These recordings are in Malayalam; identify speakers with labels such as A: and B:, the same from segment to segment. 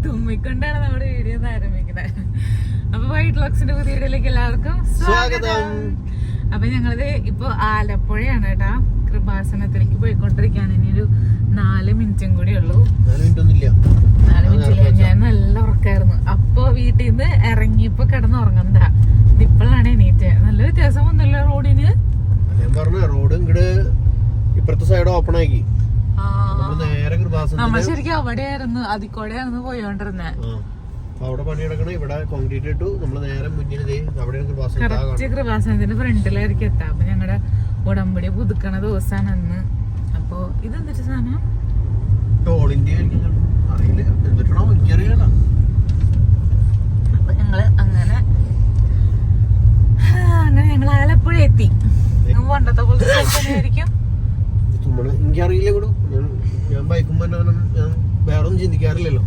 A: തുമ്മിക്കൊണ്ടാണ് നമ്മുടെ വീഡിയോ ആരംഭിക്കുന്നത്. അപ്പൊ വൈറ്റ് വ്ളോഗ്സിന്റെ പുതിയ വീഡിയോയിലേക്ക് എല്ലാവർക്കും സ്വാഗതം. അപ്പൊ ഞങ്ങളത് ഇപ്പൊ ആലപ്പുഴയാണ് കേട്ടാ, കൃപാസനത്തിലേക്ക് പോയിക്കൊണ്ടിരിക്കുകയാണ്. ഇനി ഒരു 4 മിനിറ്റും കൂടി ഉള്ളൂ. 4 മിനിറ്റില്ല, ഞാൻ നല്ല ഉറക്കായിരുന്നു. അപ്പൊ വീട്ടിൽ നിന്ന് ഇറങ്ങിയപ്പോ കിടന്നുറങ്ങണ്ട, ഇപ്പോഴാണ് എണീറ്റ്. നല്ല വ്യത്യാസം ഒന്നുമില്ല റോഡിന്.
B: റോഡ് ഇങ്ങട് ഇപ്പുറത്തെ സൈഡ് ഓപ്പൺ ആക്കി.
A: നമ്മൾ ശരിക്കും അവിടെയായിരുന്നു, അതിക്കോടെയായിരുന്നു പോയോണ്ടിരുന്നെ.
B: അവിടെ പണിയെടുക്കണം, ഇവിടെ കോൺക്രീറ്റ് ഇട്ടു. നമ്മള് നേരെ മുന്നിൽ
A: കറക്റ്റ് കൃപാസനത്തിന്റെ ഫ്രണ്ടിലായിരിക്കും എത്താം. അപ്പൊ ഞങ്ങളുടെ ഉടമ്പടി പുതുക്കണ ദിവസമാണ് അന്ന്. അപ്പൊ ഇതെന്തൊരു സാധനം?
B: ടോളിന്റെ അറിയില്ല, എന്തിട്ടാണോ എനിക്കറിയണ.
A: അപ്പൊ ഞങ്ങള് അങ്ങനെ ഞങ്ങൾ ആലപ്പുഴ എത്തി. പണ്ടത്തെ പോലെ ആയിരിക്കും.
B: എനിക്കറിയില്ല കൂടെ, ഞാൻ ബൈക്കുമ്പോ ഞാൻ വേറെ ഒന്നും ചിന്തിക്കാറില്ലല്ലോ.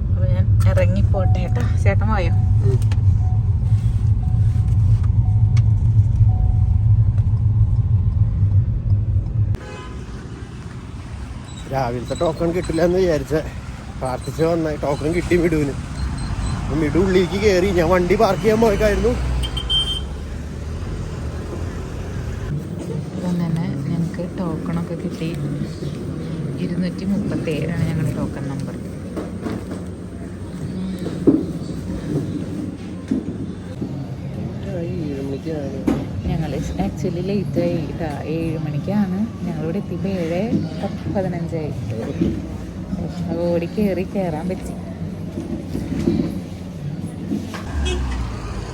A: അപ്പൊ ഞാൻ ഇറങ്ങിപ്പോട്ടെ കേട്ടാ. ചേട്ടൻ പോയോ?
B: രാവിലത്തെ ടോക്കൺ കിട്ടില്ല എന്ന് വിചാരിച്ച, പ്രാർത്ഥിച്ച് വന്ന ടോക്കൺ കിട്ടി മിടുവിന്. മിടു ഉള്ളിലേക്ക് കയറി. ഞാൻ വണ്ടി പാർക്ക് ചെയ്യാൻ പോയേക്കായിരുന്നു.
A: ഞങ്ങൾക്ക് ടോക്കണൊക്കെ കിട്ടി. 237 ഞങ്ങളുടെ ടോക്കൺ നമ്പർ. ഞങ്ങൾ ആക്ച്വലി ലേറ്റ് ആയി കേട്ടാ. 7 മണിക്കാണ് ഞങ്ങളിവിടെ എത്തിയപ്പോൾ 7:15 ഓടി കയറാൻ പറ്റി.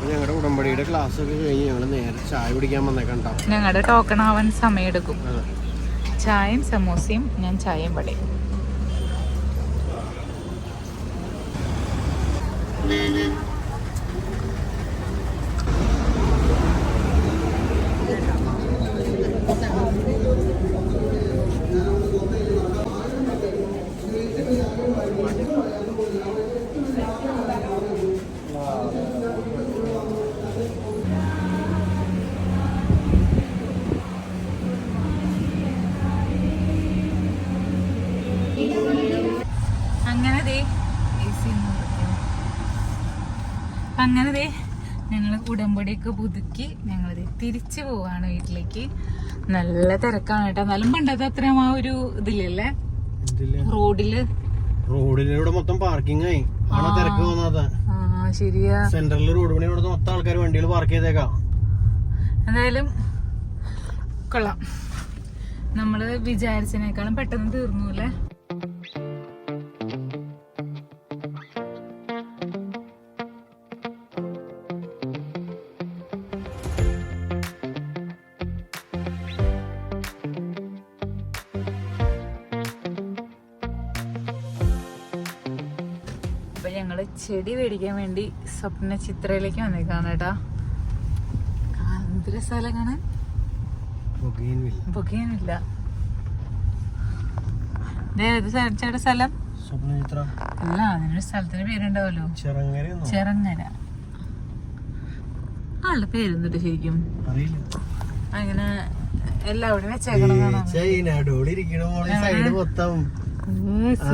B: ഞങ്ങളുടെ ഉടമ്പടിയുടെ ക്ലാസ് ഒക്കെ കഴിഞ്ഞ് ഞങ്ങൾ നേരെ ചായ കുടിക്കാൻ വന്നേക്കണ്ടാ.
A: ഞങ്ങളുടെ ടോക്കൺ ആവാൻ സമയമെടുക്കും. ചായയും സമോസയും, ഞാൻ ചായയും വടയും. അങ്ങനെ ഞങ്ങൾ ഉടമ്പടിയൊക്കെ പുതുക്കി ഞങ്ങളിത് തിരിച്ചു പോവാണ് വീട്ടിലേക്ക്. നല്ല തിരക്കാണ് കേട്ടോ. എന്നാലും പണ്ടത്തെ അത്രയും ആ ഒരു ഇതില്ലല്ലേ
B: റോഡിലൂടെ മൊത്തം പാർക്കിംഗ് ആയി. തിരക്ക് തോന്നാത്ത.
A: ശരിയാ,
B: സെന്ററിൽ റോഡ് പണി കൊടുത്ത മൊത്തം ആൾക്കാർ വണ്ടികൾ പാർക്ക് ചെയ്തേക്കാം.
A: എന്തായാലും കൊള്ളാം. നമ്മള് വിചാരിച്ചതിനേക്കാളും പെട്ടെന്ന് തീർന്നു അല്ലേ. അപ്പൊ ഞങ്ങള് ചെടി മേടിക്കാൻ വേണ്ടി സ്വപ്ന ചിത്രയിലേക്ക് വന്നേക്കാണ് കേട്ടാ. എന്തൊരു സ്ഥലം കാണാൻ. ബൊഗെയിൻവില്ല. ചേട്ടാ സ്ഥലം അല്ല, അതിനൊരു സ്ഥലത്തിന്റെ പേരുണ്ടാവല്ലോ, ചെറങ്ങര. ആളുടെ പേരെന്തിട്ട് ശരിക്കും അങ്ങനെ എല്ലാവരും വെച്ചേക്കണം.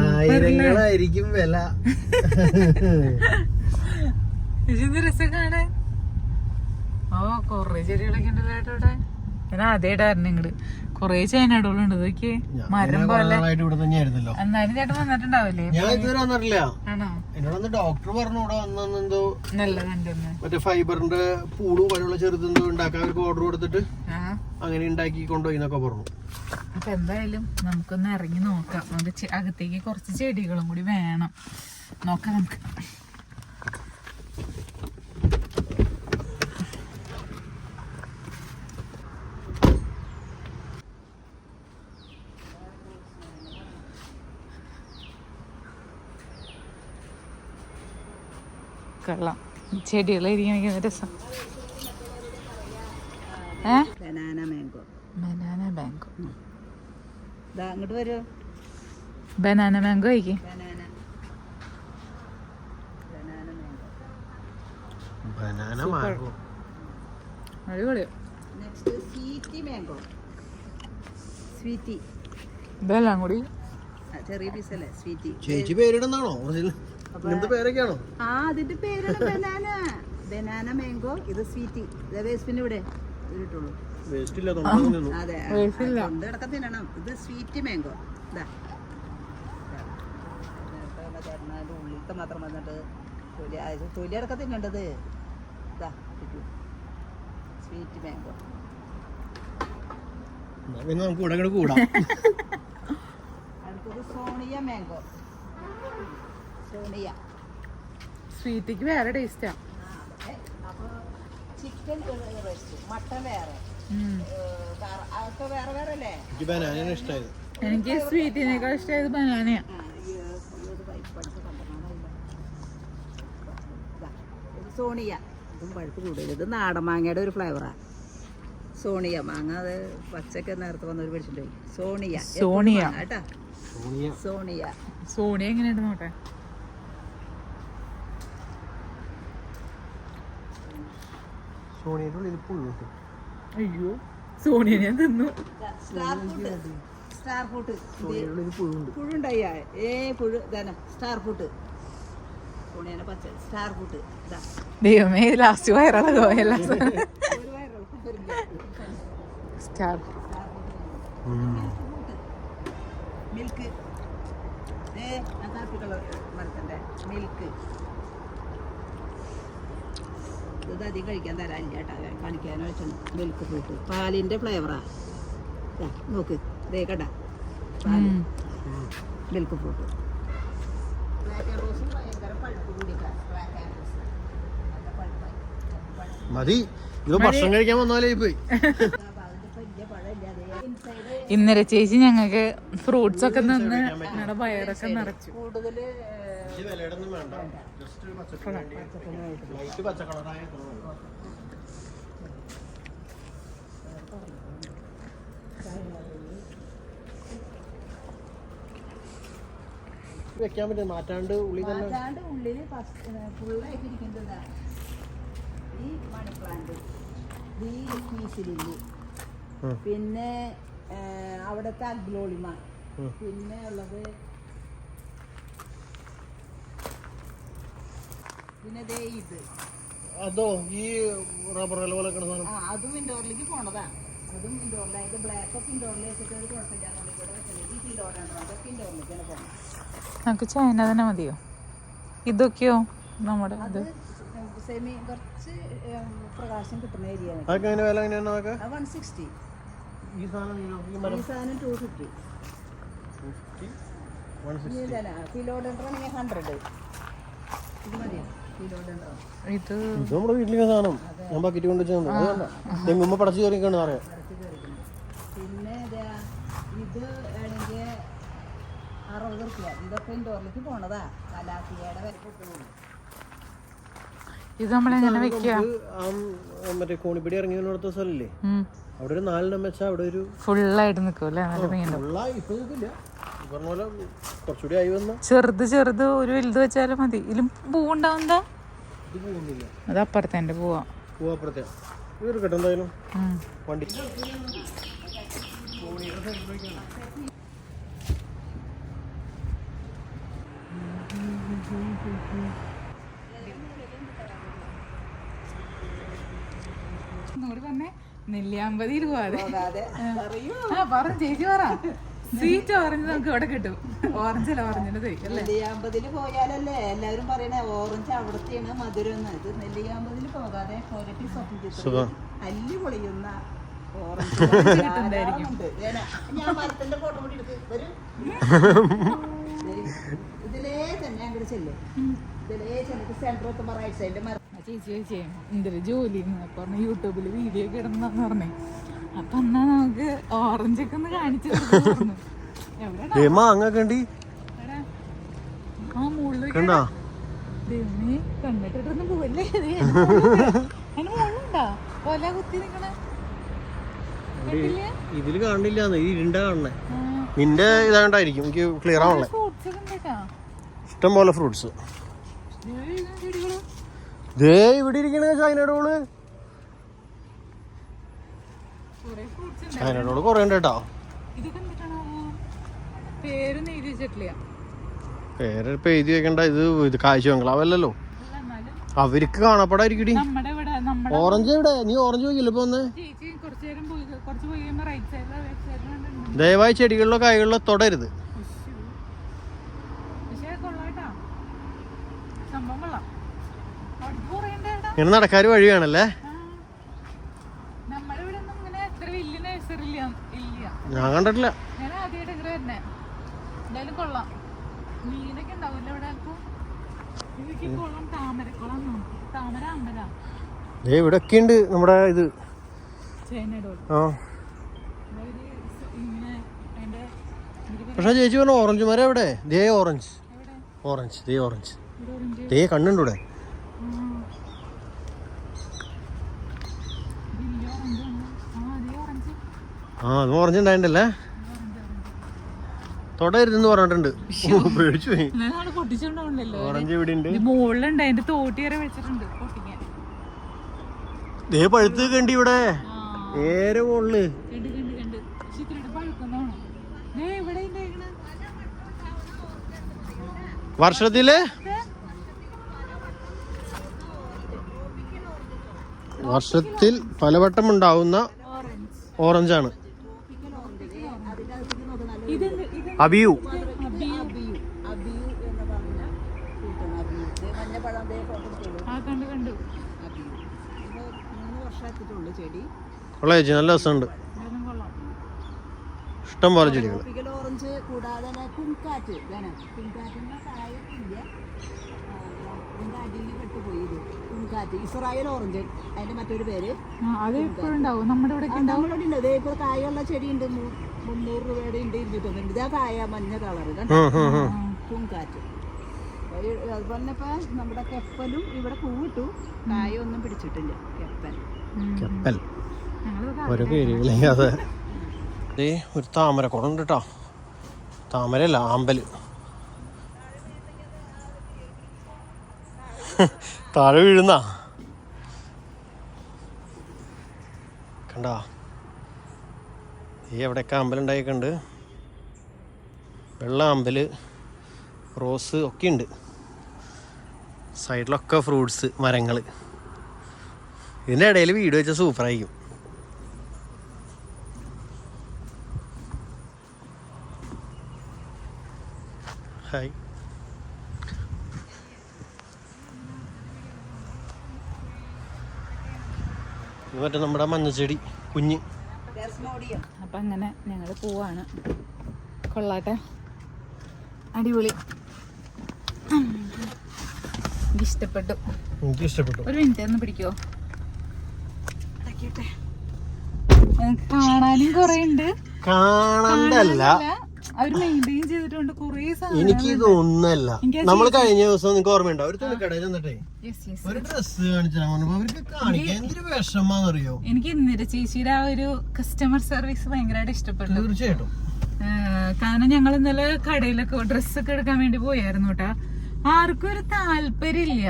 B: ആയിരങ്ങളായിരിക്കും വില.
A: രസം കാണാൻ. ഓ കൊറേ ചെടികളൊക്കെ ഉണ്ടല്ലോ ചേട്ടാ ഇവിടെ. ഞാൻ ആദ്യമായിട്ടായിരുന്നു ഇങ്ങട്. കൊറേ ചൈനകളുണ്ട് ഇതൊക്കെ മരം പോലെ. എന്നാലും ചേട്ടൻ വന്നിട്ടുണ്ടാവില്ലേ?
B: ഞാൻ ഇതുവരെ വന്നിട്ടില്ല.
A: ആണോ?
B: എന്നോടൊന്ന് ഡോക്ടർ പറഞ്ഞു ഇവിടെ വന്നെന്തോ
A: നല്ലതുണ്ടെന്ന്.
B: മറ്റേ ഫൈബറിന്റെ പൂള് പോലുള്ള ചെറുതെന്തോ ഉണ്ടാക്കാൻ അവർക്ക് ഓർഡർ കൊടുത്തിട്ട് അങ്ങനെ ഉണ്ടാക്കി കൊണ്ടുപോയി എന്നൊക്കെ പറഞ്ഞു.
A: അപ്പൊ എന്തായാലും നമുക്കൊന്ന് ഇറങ്ങി നോക്കാം. നമുക്ക് അകത്തേക്ക് കുറച്ച് ചെടികളും കൂടി വേണം. നോക്കാം നമുക്ക്. കൊള്ളാം, ചെടികളായിരിക്കും രസം. Banana mango. അങ്ങോട്ട് വരുമോ? ബനാന മാംഗോ ആയിക്കേ. അടിപൊളിയോ.
C: Sweetie mango. സ്വീറ്റി
A: ഇതെല്ലാം കൂടി
C: ചെറിയ പീസല്ലേ സ്വീറ്റ്.
B: ചേച്ചി പേരിടുന്നാണോ ഇങ്ങനത്തെ പേരൊക്കെയാണോ?
C: ആ അതിന്റെ പേരാണ് ബനാന. Banana mango. ഇത് സ്വീറ്റ്. വേസ്റ്റിന് ഇവിടെ ഇട്ടുള്ളൂ.
B: വേസ്റ്റ് ഇല്ല തൊണ്ടു.
C: അതെ തൊണ്ടടക്കം തിന്നണം. ഇത് സ്വീറ്റ് മാംഗോ. ഇതാ ഉള്ളിലത്തെ മാത്രം വന്നിട്ട് തൊലി അടക്കം തിന്നേണ്ടത്. ഇതാ സ്വീറ്റ് മാംഗോ.
B: നമുക്ക് ഇവിടെ കൂടാം.
C: അടുത്തത് സോണിയ മാംഗോ. സോണിയ
A: സ്വീറ്റിക്ക് വേറെ ടേസ്റ്റാ.
C: അപ്പോൾ ചിക്കൻ റോസ്റ്റ്, മട്ടൻ വേറെ, അതൊക്കെ വേറെ വേറെ അല്ലേ.
B: എനിക്ക് ബനാനയാണ് ഇഷ്ടമായത്.
A: എനിക്ക് സ്വീറ്റിനേക്കാൾ ഇഷ്ടമായത് ബനാനയാ.
C: സോണിയ ഇതും പഴുപ്പ് കൂടുതൽ. ഇത് നാടൻ മാങ്ങയുടെ ഒരു ഫ്ലേവറാണ്. സോണിയ മാങ്ങ അത് പച്ചക്ക് നേരത്തെ വന്നവർ പിടിച്ചിട്ട് പോയി. സോണിയ
A: സോണിയ
C: കേട്ടാ. സോണിയ
A: സോണിയ എങ്ങനെയുണ്ട് നോട്ടെ.
B: സോണിയുടെ ഉള്ളിൽ പുഴു.
A: അയ്യോ സോണിയ ഞാൻ തിന്നു.
C: Star fruit
B: പുഴുണ്ട്.
C: പുഴുണ്ടായ പുഴു ഇതാണ് സ്റ്റാർ ഫ്രൂട്ട്. സോണിയനെ പച്ച സ്റ്റാർ ഫ്രൂട്ട്. ഇതാ
A: ദൈവമേ ലാസ്റ്റ് വയറാളോ എല്ലാ സ്റ്റാർ
C: മിൽക്ക്. കാപ്പി കളർ മരത്തിൻ്റെ മിൽക്ക്. ഇത് അധികം കഴിക്കാൻ തരാനില്ല കേട്ടോ, കാണിക്കാനോ വെച്ചാൽ. മിൽക്ക് ഫ്രൂട്ട് പാലിൻ്റെ ഫ്ലേവറാണ്. നോക്ക് ദേ കണ്ട പാല്. Milk fruit. ബ്ലാക്ക് ആൻഡ് റോസും ഭയങ്കര പഴുപ്പ് കൂടിയിട്ടാണ്. ബ്ലാക്ക് ആൻഡ് റോസ് നല്ല പഴുപ്പായി.
B: മതി, ഇത് ഭക്ഷണം കഴിക്കാൻ വന്നാലേ പോയി.
A: ഇന്നലെ ചേച്ചി ഞങ്ങൾക്ക് ഫ്രൂട്ട്സ് ഒക്കെ നിന്ന് ഞങ്ങളുടെ വയറൊക്കെ നിറച്ചു.
C: കൂടുതൽ
B: വെക്കാൻ പറ്റും. മാറ്റാണ്ട് ഉള്ളിൽ
C: ഉള്ളിൽ ഫുള്ളായിട്ട് ഇരിക്കുന്നത് ഈ മണി പ്ലാന്റ്, ഈ പീസിലില്ലി, പിന്നെ അവിടുത്തെ അഗ്ലോളിമ, പിന്നെ ഉള്ളത് പിന്നെ ദേ ഇത്.
B: അതോ ഈ റബ്ബർ പോലെ
C: അതും ഇൻഡോറിലേക്ക് പോണതാ. അതും ഇൻഡോറിലായത്. ബ്ലാക്ക് ഒക്കെ ഇൻഡോറിൽ വെച്ചിട്ട് ഒരു കുഴപ്പമില്ല. ഈ ഇൻഡോറാണ്. അതൊക്കെ ഇൻഡോറിലേക്കാണ് പോകണം.
A: നമുക്ക് ചൈന തന്നെ മതിയോ? ഇതൊക്കെയോ നമ്മുടെ ഇത്
C: സെമി കുറച്ച് പ്രകാശം കിട്ടുന്ന ഏരിയ.
B: 160.
C: 160. ഈ സാധനം 250. ഫിലോഡെൻഡ്രോണെങ്കിൽ 100. ഇത് മതിയോ ഫിലോഡെൻഡ്രോ?
A: ഇത്
B: നമ്മുടെ വീട്ടിലെ സാധനം. ഞാൻ ബക്കറ്റ് കൊണ്ട് വെച്ചാൽ തെങ്ങുമ്പോ പടച്ചു കയറിക്കാണ് പറയാം.
C: പിന്നെ ഇത് ആണെങ്കിൽ 60 റുപ്യ. ഇതൊക്കെ ഇൻഡോറിലേക്ക് പോണതാ. കലാത്തിയുടെ വരെ കിട്ടുള്ളൂ.
A: ഇത് നമ്മളെങ്ങനെ വെക്കുക?
B: മറ്റേ കോണിപ്പടി ഇറങ്ങിയടുത്ത സ്ഥലല്ലേ, അവിടെ ഒരു 4 വെച്ചാൽ അവിടെ ഒരു
A: ഫുള്ളായിട്ട് നിൽക്കും അല്ലേ?
B: കുറച്ചുകൂടി ആയി വന്ന
A: ചെറുത് ചെറുത് ഒരു വലുത് വെച്ചാലും മതി. ഇതിലും പൂവുണ്ടാവുന്നതാ. അത് അപ്പുറത്തെ എൻ്റെ പൂവാ.
B: പൂവപ്പുറത്തെ ഇതൊരു കേട്ടോ. എന്തായാലും വണ്ടി
A: പറഞ്ഞേ നെല്ലിയാമ്പതി രൂപ. പറഞ്ഞു ചേച്ചി പറ. സ്വീറ്റ് ഓറഞ്ച് നമുക്ക് ഇവിടെ കിട്ടും. ഓറഞ്ചല്ല ഓറഞ്ചിന്റെ
C: നെല്ലിയാമ്പതിൽ പോയാലല്ലേ എല്ലാവരും പറയണേ ഓറഞ്ച് അവിടത്തെയാണ് മധുരം. ഇത് നെല്ലിയാമ്പതിൽ പോകാതെ അല്ലി പൊളിയുന്ന ഓറഞ്ച് ഞാൻ മരത്തിന്റെ ഫോട്ടോ കൂടി എടുത്ത് വരും. ഇതിലേ തന്നെ അങ്ങോട്ട് ചെല്ലേ. ഇതിലേ ചെന്നിട്ട് സെന്റർ എത്തുമ്പോ റൈറ്റ് സൈഡിൽ മരം.
A: ചേച്ചി ചേച്ചി എന്തൊരു ജോലി പറഞ്ഞു യൂട്യൂബിൽ വീഡിയോ ഒക്കെ ഇടണമെന്ന് പറഞ്ഞേ. അപ്പൊ എന്നാ നമുക്ക് ഓറഞ്ച് ഒക്കെ ഒന്ന് കാണിച്ചു കൊടുക്കുന്നു. ആ മുകളിലേക്ക് കണ്ടിട്ടൊന്നും പോവല്ലേ? അതിന് മുകളുണ്ടാ കൊല കുത്തി നിക്കണ
B: ഇതില് കാണില്ല. ഇരുണ്ട കാണണേ. നിന്റെ ഇതാണ്ടായിരിക്കും എനിക്ക് ക്ലിയർ ആവണേ. ഇഷ്ടം പോലെ ഫ്രൂട്ട്സ് ദേ ഇവിടെ ഇരിക്കണേ. ചൈനഡോള് ചൈനഡോള് കൊറേ ഉണ്ട് കേട്ടോ.
A: പേരൊന്നും എഴുതി വെച്ചിട്ടില്ല.
B: പേരിപ്പോ എഴുതി വെക്കണ്ട. ഇത് കാഴ്ച ബംഗ്ലാവല്ലോ, അവർക്ക് കാണപ്പെടായിരിക്കടി. ഓറഞ്ച് എവിടെ? നീ ഓറഞ്ച് പോയില്ല ഇപ്പൊ ഒന്ന്. ദയവായി ചെടികളിലോ കായ്കളിലോ തൊടരുത്. ഇങ്ങനെ നടക്കാര് വഴി വേണല്ലേ. ഞാൻ കണ്ടിട്ടില്ല. ഇവിടെ ഒക്കെ ഉണ്ട് നമ്മുടെ ഇത്. ആ പക്ഷെ ചേച്ചി പറഞ്ഞു ഓറഞ്ച് മരം എവിടെ? ദേ ഓറഞ്ച്, ഓറഞ്ച്, ദേ ഓറഞ്ച്, ദേ കണ്ണുണ്ട് ഇവിടെ. ആ അത് ഓറഞ്ച് ഉണ്ടായിട്ടല്ലേ. തൊടരുതെന്ന് പറഞ്ഞിട്ടുണ്ട്. പേടിച്ചു പോയി. ഓറഞ്ച് ഇവിടെ ഉണ്ട്. ദേ പഴുത്ത് കണ്ടി ഇവിടെ നേരെ മുകളില്. വർഷത്തിൽ പലവട്ടം ഉണ്ടാവുന്ന ഓറഞ്ചാണ് അബിയു. കൊള്ളാം ചേച്ചി, നല്ല രസമുണ്ട്. ഇഷ്ടം പോലെ ചെടികൾ.
C: ഓറഞ്ച് കൂടാതെ കുങ്കാറ്റ്, ഇസ്രായേൽ ഓറഞ്ച് അതിന്റെ മറ്റൊരു പേര്. നമ്മുടെ ഇവിടെ കായുള്ള ചെടി ഉണ്ട്. 300 രൂപയുടെ ഉണ്ട്, 250 ഉണ്ട്. ഇതാ കായ മഞ്ഞ കളറ് പൂങ്കാറ്റ്. അതുപോലെ ഇപ്പൊ നമ്മുടെ കെപ്പലും ഇവിടെ പൂവിട്ടു, കായ ഒന്നും പിടിച്ചിട്ടില്ല.
B: കെപ്പൽ ഒരു പേരുകളില്ലാതെ. ഒരു താമരക്കുളം ഉണ്ട് കേട്ടോ. താമരയല്ല, ആമ്പല്. താഴെ വീഴുന്ന കണ്ടാ. ഈ എവിടെയൊക്കെ അമ്പലുണ്ടായിട്ടുണ്ട്. വെള്ള അമ്പല്, റോസ് ഒക്കെ ഉണ്ട്. സൈഡിലൊക്കെ ഫ്രൂട്ട്സ്, മരങ്ങൾ. ഇതിൻ്റെ ഇടയിൽ വീട് വെച്ചാൽ സൂപ്പറായിരിക്കും. ഹായ്. മറ്റേ നമ്മുടെ മഞ്ഞച്ചെടി കുഞ്ഞ്.
A: അപ്പൊ അങ്ങനെ ഞങ്ങൾ പോവാണ്. കൊള്ളാട്ടെ, അടിപൊളി. എനിക്ക് ഇഷ്ടപ്പെട്ടു. ഒരു മിനിറ്റ് ഒന്ന് പിടിക്കോ. കാണാനും കൊറേ ഉണ്ട്.
B: കാണണ്ടല്ല,
A: അവര് മെയിൻറ്റെയിൻ ചെയ്തിട്ടുണ്ട് കുറേ സാധനം.
B: എനിക്ക് ഇതൊന്നല്ല. നമ്മൾ കഴിഞ്ഞ ദിവസം നിങ്ങൾക്ക് ഓർമ്മയുണ്ടോ, ഒരു തുണിക്കടയിൽ ചെന്നിട്ടേ ഒരു ഡ്രസ് കാണിച്ചാൽ അവർക്ക് കാണിക്കാൻ എന്തൊരു വിഷമാന്നറിയോ.
A: എനിക്ക് ഇന്നലെ ചേച്ചിയുടെ ആ ഒരു കസ്റ്റമർ സർവീസ് ഭയങ്കരമായിട്ട് ഇഷ്ടപ്പെട്ടു.
B: തീർച്ചയായിട്ടും.
A: കാരണം ഞങ്ങൾ ഇന്നലെ കടയിലൊക്കെ ഡ്രസ്സൊക്കെ എടുക്കാൻ വേണ്ടി പോയായിരുന്നു കേട്ടാ. ആർക്കും ഒരു താല്പര്യമില്ല.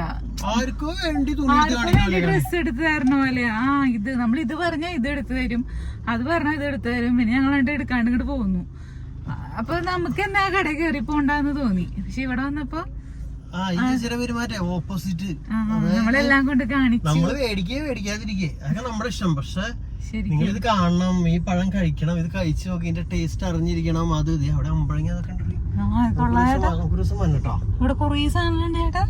B: ആർക്കും വേണ്ടി
A: ഡ്രസ് എടുത്തു തരണ പോലെ. ഇത് നമ്മൾ ഇത് പറഞ്ഞാൽ ഇത് എടുത്തു തരും, അത് പറഞ്ഞാൽ ഇത് എടുത്തു തരും. പിന്നെ ഞങ്ങൾ എടുക്കാണ്ട് ഇങ്ങോട്ട് പോകുന്നു. അപ്പൊ നമുക്ക് എന്നാ കട കയറി പോണ്ടെന്ന് തോന്നി. പക്ഷെ ഇവിടെ വന്നപ്പോ
B: ഓപ്പോസിറ്റ്
A: നമ്മളെല്ലാം കൊണ്ട് കാണിച്ചു.
B: നമ്മള് മേടിക്കാതിരിക്കേ അതൊക്കെ നമ്മുടെ ഇഷ്ടം. പക്ഷെ നിങ്ങൾ ഇത് കാണണം, ഈ പഴം കഴിക്കണം, ഇത് കഴിച്ചു നോക്കി ഇതിന്റെ ടേസ്റ്റ് അറിഞ്ഞിരിക്കണം. അത് അവിടെ അമ്പഴങ്ങ അതൊക്കെ ഉണ്ടല്ലോ.
A: ഇവിടെ കൊറേ സാധനങ്ങളുണ്ട് ചേട്ടാ,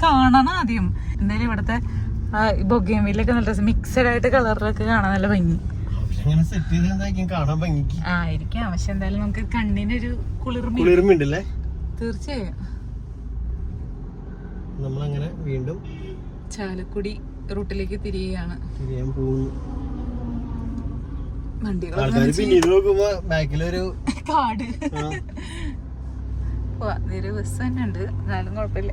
A: കാണണം ആദ്യം. എന്തായാലും ഇവിടത്തെ ബൊഗേൻവില്ലൊക്കെ നല്ല മിക്സഡ് ആയിട്ട് കളറിലൊക്കെ കാണാൻ നല്ല ഭംഗി ആയിരിക്കാം. പക്ഷെ എന്തായാലും നമുക്ക് കണ്ണിനൊരു
B: കുളിർമയുണ്ടല്ലേ.
A: തീർച്ചയായും.
B: നമ്മളങ്ങനെ വീണ്ടും
A: ചാലക്കുടി റൂട്ടിലേക്ക് തിരികെയാണ്. കാട് ഒരു ബസ് തന്നെ ഉണ്ട്, എന്നാലും കുഴപ്പമില്ല.